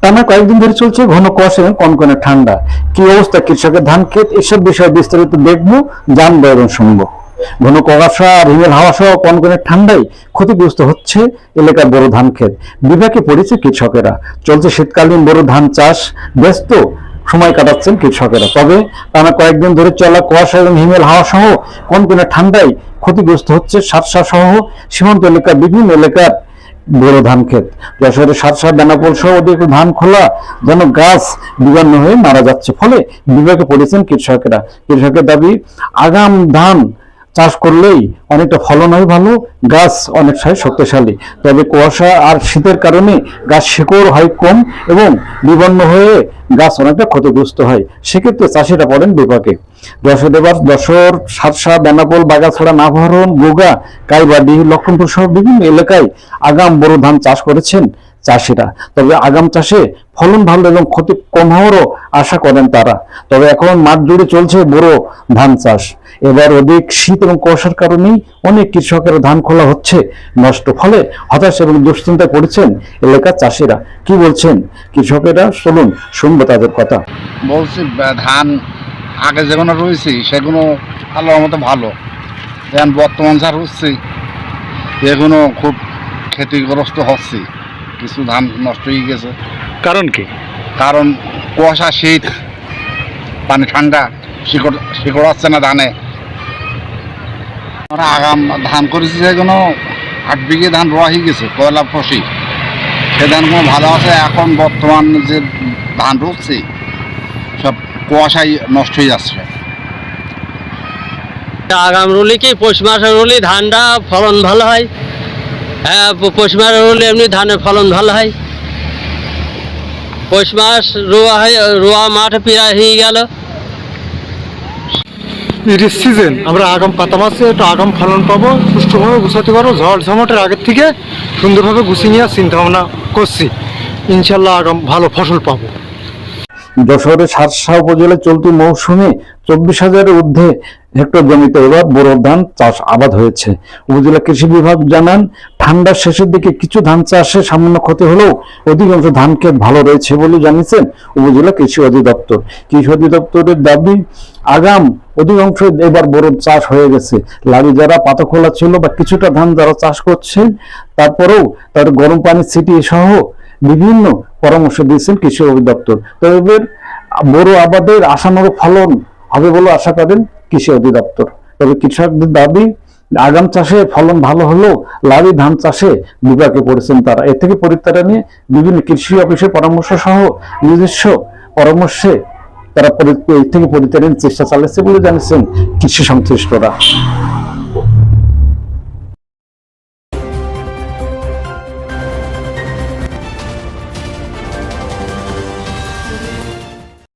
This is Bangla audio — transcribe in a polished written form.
টানা কয়েকদিন ধরে চলছে ঘন কুয়াশা এবং কনকনে ঠান্ডা। কি অবস্থা কৃষকের ধান ক্ষেত, এসব বিষয়ে বিস্তারিত দেখবো, জানবো এবং শুনবো। ঘন কুয়াশা আর হিমেল হাওয়া সহ কনকনে ঠান্ডায় ক্ষতিগ্রস্ত হচ্ছে এলাকার বড় ধান ক্ষেত। বিপাকে পড়েছে কৃষকেরা। চলছে শীতকালীন বড় ধান চাষ, ব্যস্ত সময় কাটাচ্ছেন কৃষকেরা। তবে টানা কয়েকদিন ধরে চলা কুয়াশা এবং হিমেল হাওয়া সহ কনকনে ঠান্ডায় ক্ষতিগ্রস্ত হচ্ছে সাতসা সহ সীমান্ত এলাকার বিভিন্ন এলাকার বড় ধান ক্ষেত। যশোরের সাতসা, বেনাপোল সহ অধিক ধান খোলা যেন গাছ বিবন্ন হয়ে মারা যাচ্ছে। ফলে বিপাকে পড়েছেন কৃষকেরা। কৃষকের দাবি, আগাম ধান চাষ করলেই অনেকটা ফলন হয় ভালো, গাছ অনেকটাই শক্তিশালী। তবে কুয়াশা আর শীতের কারণে গাছ শিকড় হয় কম এবং বিবন্ন হয়ে গাছ অনেকটা ক্ষতিগ্রস্ত হয়। সেক্ষেত্রে চাষিরা পড়েন বিপাকে। যশোর, সাতসা, বেনাপোল, বাগাছড়া, নাভারণ, গোগা, কাইবাডি, লক্ষণপুর সহ বিভিন্ন এলাকায় আগাম বড় ধান চাষ করেছেন চাষিরা। তবে আগাম চাষে ফলন ভালো এবং ক্ষতি কম হওয়ারও আশা করেন তারা। তবে এখন মাঠ জুড়ে চলছে বড় ধান চাষ। এবার অধিক শীত এবং কুয়াশার কারণেই অনেক কৃষকের ধান খোলা হচ্ছে নষ্ট। ফলে হতাশ এবং দুশ্চিন্তায় পড়েছেন এলাকার চাষিরা। কি বলছেন কৃষকেরা, চলুন শুনবো তাদের কথা। বলছি ধান আগে যেগুলো রয়েছে সেগুলো আল্লাহর মতো ভালো, এখন বর্তমান যা হচ্ছে এগুলো খুব ক্ষতিগ্রস্ত হচ্ছে। কিছু ধান নষ্ট হয়ে গেছে। কারণ কি? কারণ কুয়াশা, শীত, পানি ঠান্ডা, শিকড় শিকড় আসছে না ধানে। আমরা আগাম ধান করেছি যেগুলো 8 বিঘে ধান রোয়া হয়ে গেছে কয়লা ফসি, সে ধানগুলো ভালো আছে। এখন বর্তমান যে ধান রুচ্ছে সব কুয়াশায় নষ্ট হয়ে যাচ্ছে। আগাম রুলি কি পৌষ মাসে রুলি ধানটা ফলন ভালো হয়। হ্যাঁ, পৌষ মাসে রুলি এমনি ধানের ফলন ভালো হয়। পৌষ মাস রোয়া মাঠে প্রায় হয়ে গেল। সিজন আমরা আগাম কাতা মাসে একটু আগাম ফলন পাবো, সুষ্ঠুভাবে গুছাতে পারবো। ঝড় ঝামটের আগের থেকে সুন্দরভাবে গুছিয়ে নেওয়ার চিন্তা ভাবনা করছি। ইনশাল্লাহ আগাম ভালো ফসল পাবো। যশোরের সাতসা উপজেলায় চলতি মৌসুমে 24,000-এর ঊর্ধ্বে হেক্টর জমিতে এবার বোরো ধান চাষ আবাদ হয়েছে। উপজেলা কৃষি বিভাগ জানান, ঠান্ডার শেষের দিকে কিছু ধান চাষে সামান্য ক্ষতি হলেও অধিকাংশ ধান ক্ষেত ভালো রয়েছে বলে জানিয়েছেন উপজেলা কৃষি অধিদপ্তর। কৃষি অধিদপ্তরের দাবি, আগাম অধিকাংশ এবার বোরো চাষ হয়ে গেছে। লাড়ি যারা পাতা খোলা ছিল বা কিছুটা ধান যারা চাষ করছেন, তারপরেও তার গরম পানি ছিটিয়ে সহ বিভিন্ন পরামর্শ দিয়েছেন কৃষি অধিদপ্তর। তবে বড় আবাদের আশানুরূপ ফলন হবে বলে আশা করেন কৃষি অধিদপ্তর। তবে কৃষকদের দাবি, আগাম চাষে ফলন ভালো হলেও লারি ধান চাষে বিপাকে পড়েছেন তারা। এর থেকে পরিত্রাণ নিয়ে বিভিন্ন কৃষি অফিসের পরামর্শ সহ নিজস্ব পরামর্শে তারা এর থেকে পরিত্রাণের চেষ্টা চালাচ্ছে বলে জানিয়েছেন কৃষি সংশ্লিষ্টরা।